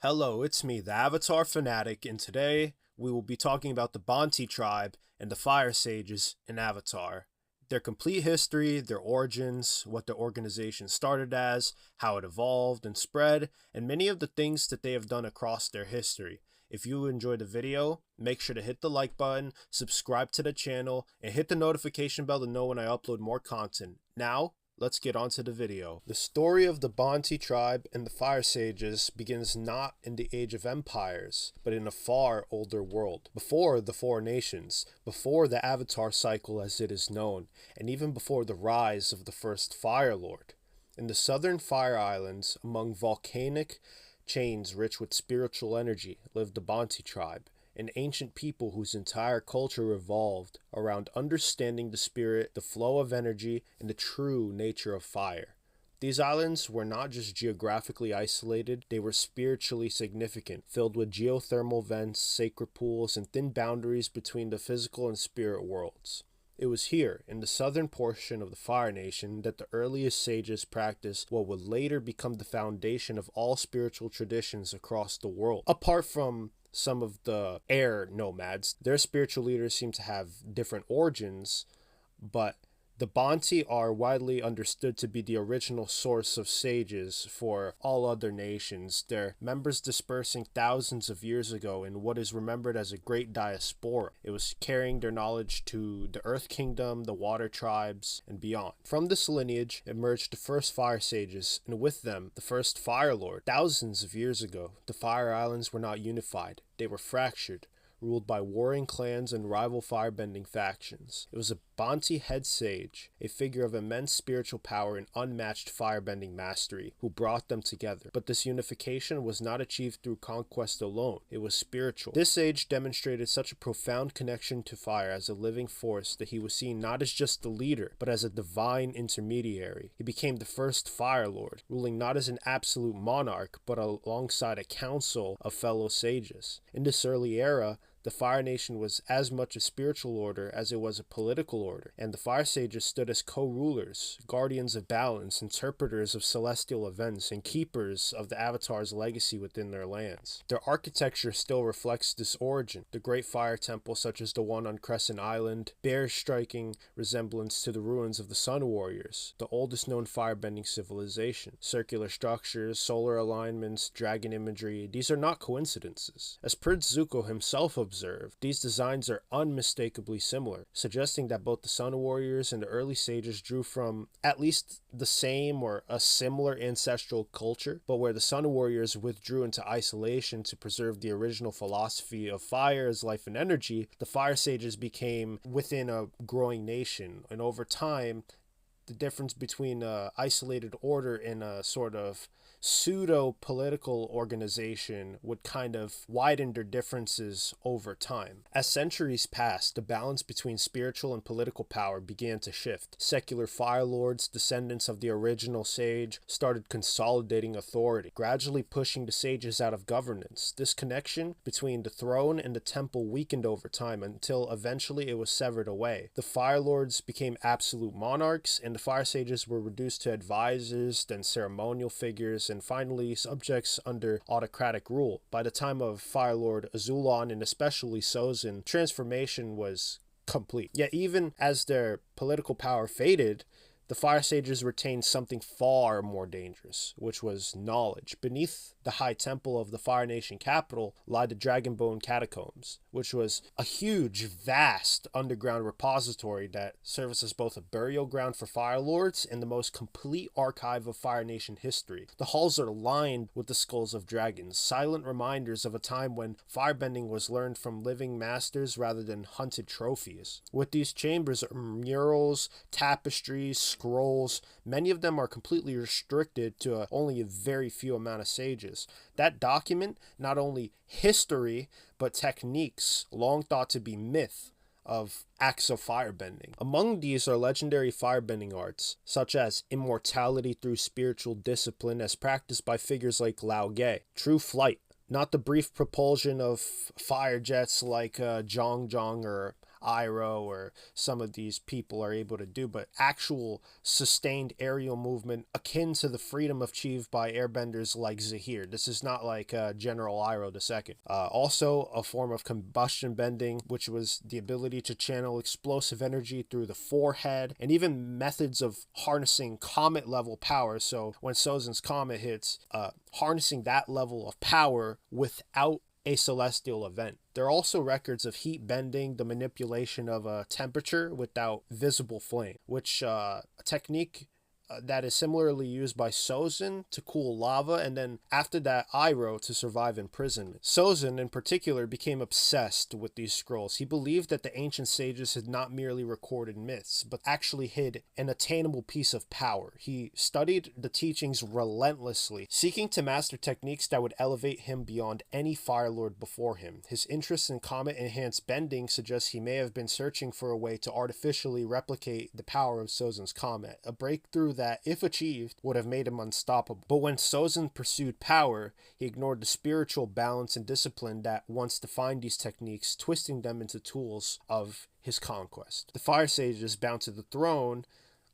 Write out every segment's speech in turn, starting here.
Hello, it's me, the Avatar Fanatic, and today we will be talking about the Bhanti tribe and the Fire Sages in Avatar. Their complete history, their origins, what the organization started as, how it evolved and spread, and many of the things that they have done across their history. If you enjoyed the video, make sure to hit the like button, subscribe to the channel, and hit the notification bell to know when I upload more content. Now, let's get on to the video. The story of the Bhanti tribe and the Fire Sages begins not in the Age of Empires, but in a far older world. Before the Four Nations, before the Avatar cycle as it is known, and even before the rise of the first Fire Lord. In the southern Fire Islands, among volcanic chains rich with spiritual energy, lived the Bhanti tribe, an ancient people whose entire culture revolved around understanding the spirit, the flow of energy, and the true nature of fire. These islands were not just geographically isolated, they were spiritually significant, filled with geothermal vents, sacred pools, and thin boundaries between the physical and spirit worlds. It was here, in the southern portion of the Fire Nation, that the earliest sages practiced what would later become the foundation of all spiritual traditions across the world. Apart from some of the air nomads, their spiritual leaders seem to have different origins, but the Bhanti are widely understood to be the original source of sages for all other nations, their members dispersing thousands of years ago in what is remembered as a great diaspora. It was carrying their knowledge to the Earth Kingdom, the Water Tribes, and beyond. From this lineage emerged the first Fire Sages, and with them, the first Fire Lord. Thousands of years ago, the Fire Islands were not unified. They were fractured, ruled by warring clans and rival firebending factions. It was a Bhanti head sage, a figure of immense spiritual power and unmatched firebending mastery, who brought them together. But this unification was not achieved through conquest alone. It was spiritual. This sage demonstrated such a profound connection to fire as a living force that he was seen not as just the leader, but as a divine intermediary. He became the first Fire Lord, ruling not as an absolute monarch, but alongside a council of fellow sages. In this early era, the Fire Nation was as much a spiritual order as it was a political order, and the Fire Sages stood as co-rulers, guardians of balance, interpreters of celestial events, and keepers of the Avatar's legacy within their lands. Their architecture still reflects this origin. The great fire temples such as the one on Crescent Island bears striking resemblance to the ruins of the Sun Warriors, the oldest known firebending civilization. Circular structures, solar alignments, dragon imagery, these are not coincidences. As Prince Zuko himself observed, these designs are unmistakably similar, suggesting that both the Sun Warriors and the early sages drew from at least the same or a similar ancestral culture, but where the Sun Warriors withdrew into isolation to preserve the original philosophy of fire as life and energy, the Fire Sages became within a growing nation, and over time, the difference between an isolated order and a sort of pseudo-political organization would kind of widen their differences over time. As centuries passed, the balance between spiritual and political power began to shift. Secular Fire Lords, descendants of the original sage, started consolidating authority, gradually pushing the sages out of governance. This connection between the throne and the temple weakened over time until eventually it was severed away. The Fire Lords became absolute monarchs, and the Fire Sages were reduced to advisors, then ceremonial figures, and finally subjects under autocratic rule. By the time of Fire Lord Azulon, and especially Sozin, transformation was complete. Yet even as their political power faded, the Fire Sages retained something far more dangerous, which was knowledge. Beneath the high temple of the Fire Nation capital lie the Dragonbone Catacombs, which was a huge, vast underground repository that serves as both a burial ground for Fire Lords and the most complete archive of Fire Nation history. The halls are lined with the skulls of dragons, silent reminders of a time when firebending was learned from living masters rather than hunted trophies. With these chambers are murals, tapestries, scrolls. Many of them are completely restricted to only a very few amount of sages. That document not only history, but techniques long thought to be myth of acts of firebending. Among these are legendary firebending arts, such as immortality through spiritual discipline as practiced by figures like Lao Ge, true flight, not the brief propulsion of fire jets like Zhong Zhong or Iroh or some of these people are able to do, but actual sustained aerial movement akin to the freedom achieved by airbenders like Zahir. This is not like General Iroh II. Also, a form of combustion bending, which was the ability to channel explosive energy through the forehead, and even methods of harnessing comet level power. So when Sozin's comet hits, harnessing that level of power without a celestial event. There are also records of heat bending, the manipulation of a temperature without visible flame, which a technique that is similarly used by Sozin to cool lava, and then after that Iroh to survive imprisonment. Sozin in particular became obsessed with these scrolls. He believed that the ancient sages had not merely recorded myths, but actually hid an attainable piece of power. He studied the teachings relentlessly, seeking to master techniques that would elevate him beyond any Fire Lord before him. His interest in comet-enhanced bending suggests he may have been searching for a way to artificially replicate the power of Sozin's comet, a breakthrough that, if achieved, would have made him unstoppable. But when Sozin pursued power, he ignored the spiritual balance and discipline that once defined these techniques, twisting them into tools of his conquest. The Fire Sages, bound to the throne,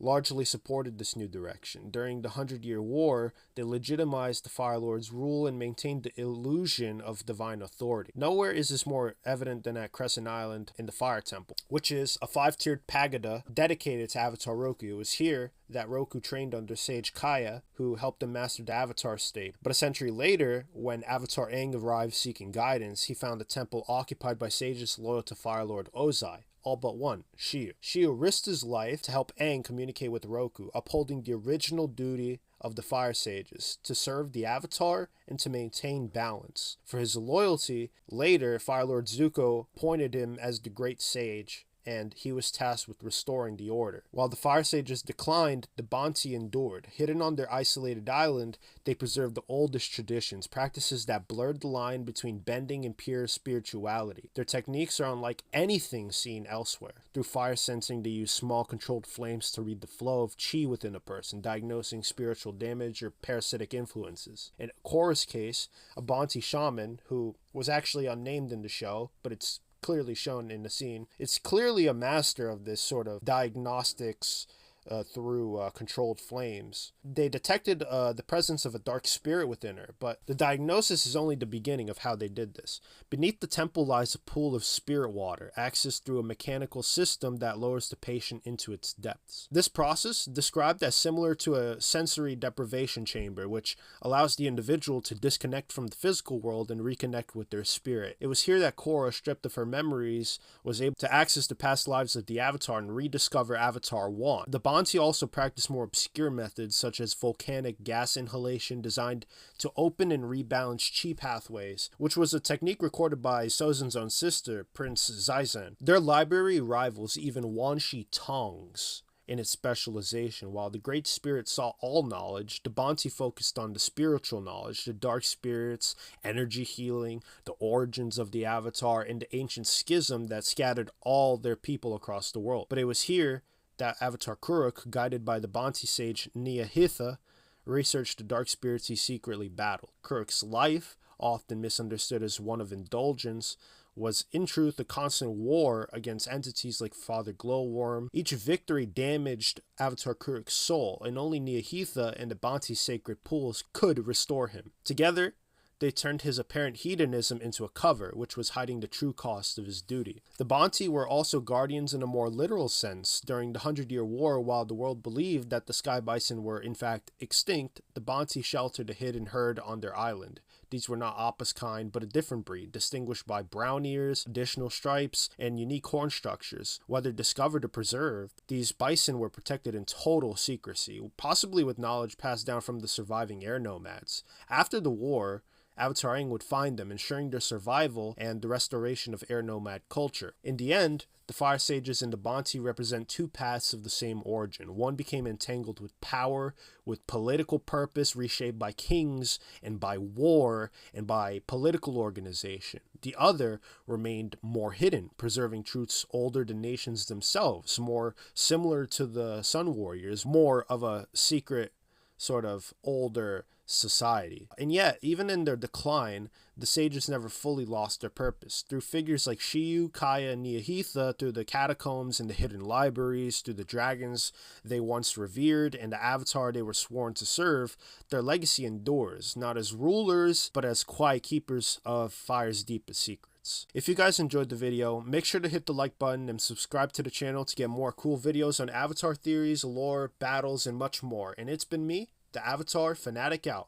largely supported this new direction. During the 100-Year War, they legitimized the Fire Lord's rule and maintained the illusion of divine authority. Nowhere is this more evident than at Crescent Island in the Fire Temple, which is a 5-tiered pagoda dedicated to Avatar Roku. It was here that Roku trained under Sage Kaya, who helped him master the Avatar state. But a century later, when Avatar Aang arrived seeking guidance, he found the temple occupied by sages loyal to Fire Lord Ozai. All but one, Shiyu. Shiyu risked his life to help Aang communicate with Roku, upholding the original duty of the Fire Sages, to serve the Avatar and to maintain balance. For his loyalty, later Fire Lord Zuko appointed him as the Great Sage, and he was tasked with restoring the order. While the Fire Sages declined, the Bhanti endured. Hidden on their isolated island, they preserved the oldest traditions, practices that blurred the line between bending and pure spirituality. Their techniques are unlike anything seen elsewhere. Through fire sensing, they use small controlled flames to read the flow of chi within a person, diagnosing spiritual damage or parasitic influences. In Korra's case, a Bhanti shaman, who was actually unnamed in the show, but it's clearly shown in the scene, it's clearly a master of this sort of diagnostics through controlled flames. They detected the presence of a dark spirit within her, but the diagnosis is only the beginning of how they did this. Beneath the temple lies a pool of spirit water, accessed through a mechanical system that lowers the patient into its depths. This process, described as similar to a sensory deprivation chamber, which allows the individual to disconnect from the physical world and reconnect with their spirit. It was here that Korra, stripped of her memories, was able to access the past lives of the Avatar and rediscover Avatar 1. The Bhanti also practiced more obscure methods such as volcanic gas inhalation, designed to open and rebalance chi pathways, which was a technique recorded by Sozin's own sister, Prince Zaizan. Their library rivals even Wan Shi Tong's in its specialization. While the Great Spirit saw all knowledge, the Bhanti focused on the spiritual knowledge, the dark spirits, energy healing, the origins of the Avatar, and the ancient schism that scattered all their people across the world. But it was here that Avatar Kuruk, guided by the Bhanti sage Niyahitha, researched the dark spirits he secretly battled. Kuruk's life, often misunderstood as one of indulgence, was in truth a constant war against entities like Father Glowworm. Each victory damaged Avatar Kuruk's soul, and only Niyahitha and the Bhanti sacred pools could restore him. Together, they turned his apparent hedonism into a cover, which was hiding the true cost of his duty. The Bhanti were also guardians in a more literal sense. During the 100-Year War, while the world believed that the sky bison were in fact extinct, the Bhanti sheltered a hidden herd on their island. These were not Appa's kind, but a different breed, distinguished by brown ears, additional stripes, and unique horn structures. Whether discovered or preserved, these bison were protected in total secrecy, possibly with knowledge passed down from the surviving air nomads. After the war, Avatar Aang would find them, ensuring their survival and the restoration of air nomad culture. In the end, the Fire Sages and the Bhanti represent two paths of the same origin. One became entangled with power, with political purpose reshaped by kings and by war and by political organization. The other remained more hidden, preserving truths older than nations themselves, more similar to the Sun Warriors, more of a secret, sort of older society. And yet, even in their decline, the sages never fully lost their purpose. Through figures like Shiyu, Kaya, and Nihilitha, through the catacombs and the hidden libraries, through the dragons they once revered, and the avatar they were sworn to serve, their legacy endures, not as rulers, but as quiet keepers of fire's deepest secrets. If you guys enjoyed the video, make sure to hit the like button and subscribe to the channel to get more cool videos on Avatar theories, lore, battles, and much more. And it's been me, the Avatar Fanatic, out.